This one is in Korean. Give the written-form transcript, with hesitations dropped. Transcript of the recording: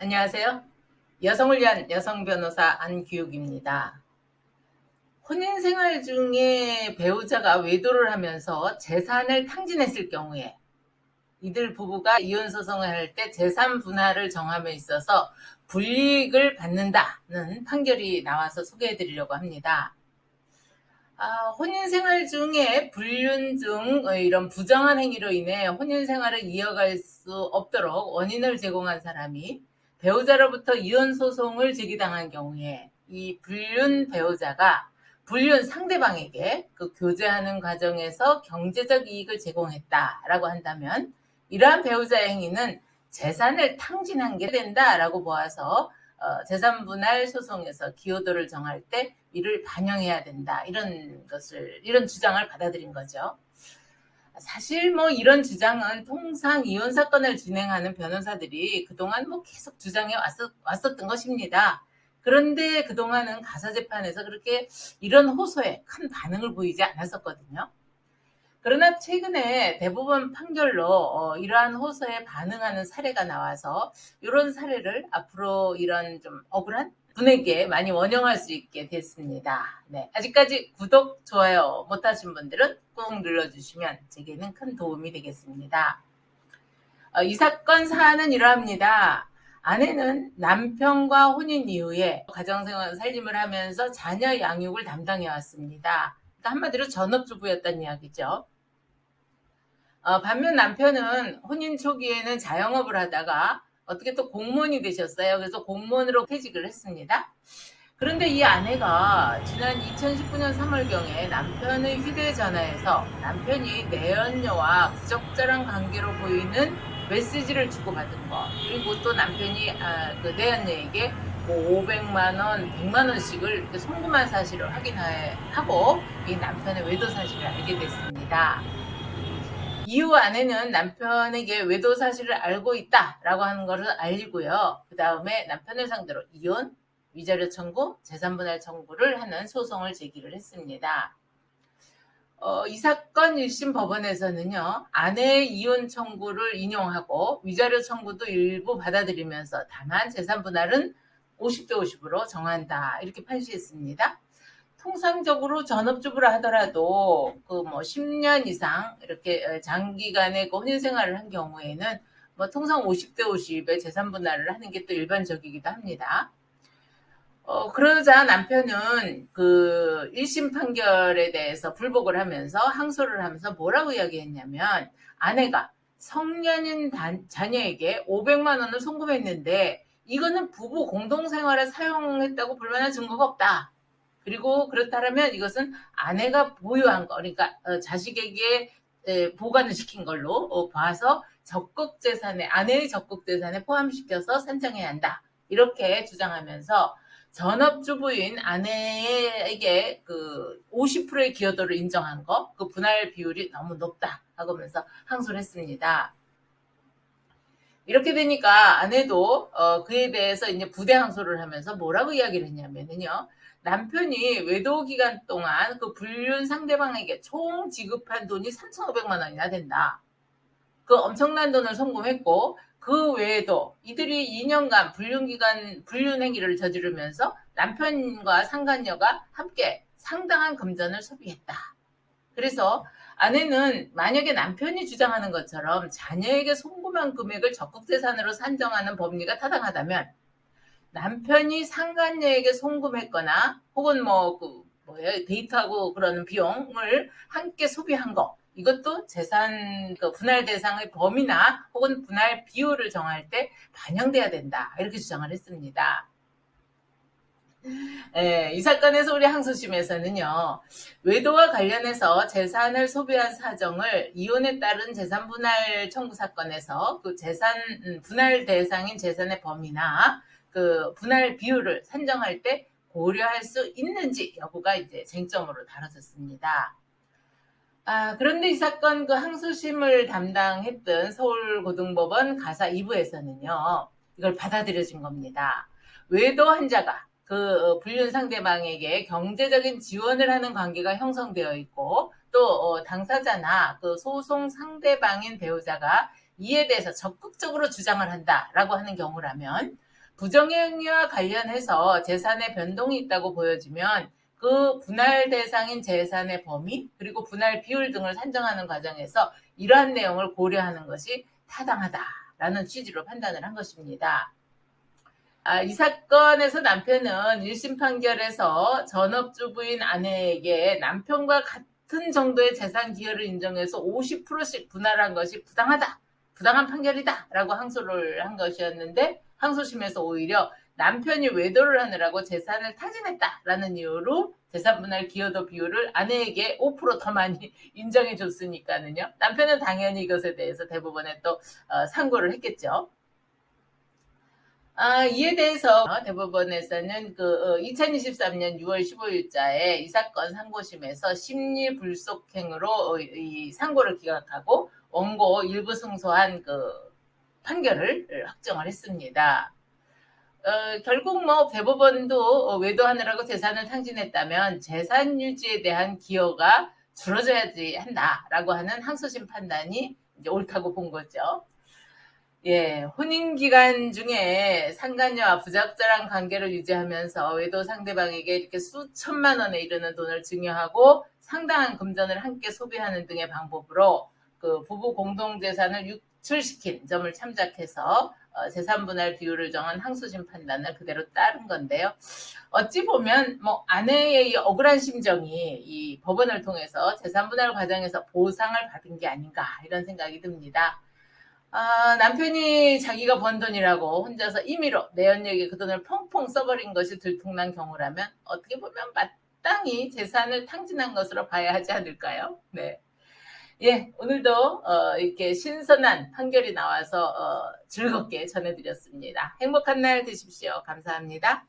안녕하세요. 여성을 위한 여성 변호사 안규육입니다. 혼인 생활 중에 배우자가 외도를 하면서 재산을 탕진했을 경우에 이들 부부가 이혼 소송을 할 때 재산 분할을 정함에 있어서 불이익을 받는다는 판결이 나와서 소개해 드리려고 합니다. 혼인 생활 중에 불륜 등 이런 부정한 행위로 인해 혼인 생활을 이어갈 수 없도록 원인을 제공한 사람이 배우자로부터 이혼 소송을 제기당한 경우에 이 불륜 배우자가 불륜 상대방에게 그 교제하는 과정에서 경제적 이익을 제공했다라고 한다면 이러한 배우자의 행위는 재산을 탕진한 게 된다라고 보아서 재산분할 소송에서 기여도를 정할 때 이를 반영해야 된다. 이런 주장을 받아들인 거죠. 사실 이런 주장은 통상 이혼 사건을 진행하는 변호사들이 그동안 계속 주장해 왔었던 것입니다. 그런데 그동안은 가사재판에서 그렇게 이런 호소에 큰 반응을 보이지 않았었거든요. 그러나 최근에 대법원 판결로 이러한 호소에 반응하는 사례가 나와서 이런 사례를 앞으로 이런 좀 억울한 분에게 많이 원용할 수 있게 됐습니다. 네, 아직까지 구독, 좋아요 못하신 분들은 꼭 눌러주시면 제게는 큰 도움이 되겠습니다. 이 사건 사안은 이러합니다. 아내는 남편과 혼인 이후에 가정생활 살림을 하면서 자녀 양육을 담당해 왔습니다. 그러니까 한마디로 전업주부였다는 이야기죠. 반면 남편은 혼인 초기에는 자영업을 하다가 어떻게 또 공무원이 되셨어요. 그래서 공무원으로 퇴직을 했습니다. 그런데 이 아내가 지난 2019년 3월경에 남편의 휴대전화에서 남편이 내연녀와 부적절한 관계로 보이는 메시지를 주고받은 거, 그리고 또 남편이 그 내연녀에게 500만 원, 100만 원씩을 송금한 사실을 확인하고 이 남편의 외도 사실을 알게 됐습니다. 이후 아내는 남편에게 외도 사실을 알고 있다라고 하는 것을 알리고요. 그 다음에 남편을 상대로 이혼, 위자료 청구, 재산분할 청구를 하는 소송을 제기를 했습니다. 이 사건 1심 법원에서는요, 아내의 이혼 청구를 인용하고 위자료 청구도 일부 받아들이면서 다만 재산분할은 50대 50으로 정한다, 이렇게 판시했습니다. 통상적으로 전업주부라 하더라도 10년 이상 이렇게 장기간의 혼인 생활을 한 경우에는 통상 50대 50의 재산 분할을 하는 게 또 일반적이기도 합니다. 그러자 남편은 그 1심 판결에 대해서 불복을 하면서 항소를 하면서 뭐라고 이야기했냐면, 아내가 성년인 자녀에게 500만 원을 송금했는데 이거는 부부 공동생활에 사용했다고 볼 만한 증거가 없다. 그리고 그렇다면 이것은 아내가 보유한 거, 그러니까 자식에게 보관을 시킨 걸로 봐서 아내의 적극 재산에 포함시켜서 산정해야 한다, 이렇게 주장하면서 전업주부인 아내에게 그 50%의 기여도를 인정한 거, 그 분할 비율이 너무 높다 하면서 항소를 했습니다. 이렇게 되니까 아내도 그에 대해서 이제 부대 항소를 하면서 뭐라고 이야기를 했냐면요, 남편이 외도 기간 동안 그 불륜 상대방에게 총 지급한 돈이 3,500만 원이나 된다. 그 엄청난 돈을 송금했고, 그 외에도 이들이 2년간 불륜 행위를 저지르면서 남편과 상간녀가 함께 상당한 금전을 소비했다. 그래서 아내는 만약에 남편이 주장하는 것처럼 자녀에게 송금한 금액을 적극재산으로 산정하는 법리가 타당하다면, 남편이 상간녀에게 송금했거나 혹은 데이트하고 그러는 비용을 함께 소비한 거, 이것도 재산 분할 대상의 범위나 혹은 분할 비율을 정할 때 반영돼야 된다, 이렇게 주장을 했습니다. 이 사건에서 우리 항소심에서는요, 외도와 관련해서 재산을 소비한 사정을 이혼에 따른 재산 분할 청구 사건에서 그 재산 분할 대상인 재산의 범위나 그 분할 비율을 산정할 때 고려할 수 있는지 여부가 이제 쟁점으로 다뤄졌습니다. 그런데 이 사건 그 항소심을 담당했던 서울고등법원 가사 2부에서는요, 이걸 받아들여진 겁니다. 외도 환자가 그 불륜 상대방에게 경제적인 지원을 하는 관계가 형성되어 있고, 또 당사자나 그 소송 상대방인 배우자가 이에 대해서 적극적으로 주장을 한다라고 하는 경우라면 부정행위와 관련해서 재산의 변동이 있다고 보여지면 그 분할 대상인 재산의 범위 그리고 분할 비율 등을 산정하는 과정에서 이러한 내용을 고려하는 것이 타당하다라는 취지로 판단을 한 것입니다. 이 사건에서 남편은 1심 판결에서 전업주부인 아내에게 남편과 같은 정도의 재산 기여를 인정해서 50%씩 분할한 것이 부당하다, 부당한 판결이다 라고 항소를 한 것이었는데 항소심에서 오히려 남편이 외도를 하느라고 재산을 타진했다라는 이유로 재산분할 기여도 비율을 아내에게 5%더 많이 인정해 줬으니까는요. 남편은 당연히 이것에 대해서 대법원에 또 상고를 했겠죠. 이에 대해서 대법원에서는 2023년 6월 15일자에 이 사건 상고심에서 심리 불속행으로 이 상고를 기각하고 원고 일부 승소한 판결을 확정을 했습니다. 결국 대법원도 외도하느라고 재산을 탕진했다면 재산 유지에 대한 기여가 줄어져야지 한다라고 하는 항소심 판단이 이제 옳다고 본 거죠. 예, 혼인 기간 중에 상간녀와 부적절한 관계를 유지하면서 외도 상대방에게 이렇게 수천만 원에 이르는 돈을 증여하고 상당한 금전을 함께 소비하는 등의 방법으로 부부 공동 재산을 유출시킨 점을 참작해서 재산 분할 비율을 정한 항소심 판단을 그대로 따른 건데요. 어찌 보면 아내의 이 억울한 심정이 이 법원을 통해서 재산 분할 과정에서 보상을 받은 게 아닌가 이런 생각이 듭니다. 남편이 자기가 번 돈이라고 혼자서 임의로 내연녀에게 그 돈을 펑펑 써버린 것이 들통난 경우라면 어떻게 보면 마땅히 재산을 탕진한 것으로 봐야 하지 않을까요? 네. 예, 오늘도 이렇게 신선한 판결이 나와서 즐겁게 전해드렸습니다. 행복한 날 되십시오. 감사합니다.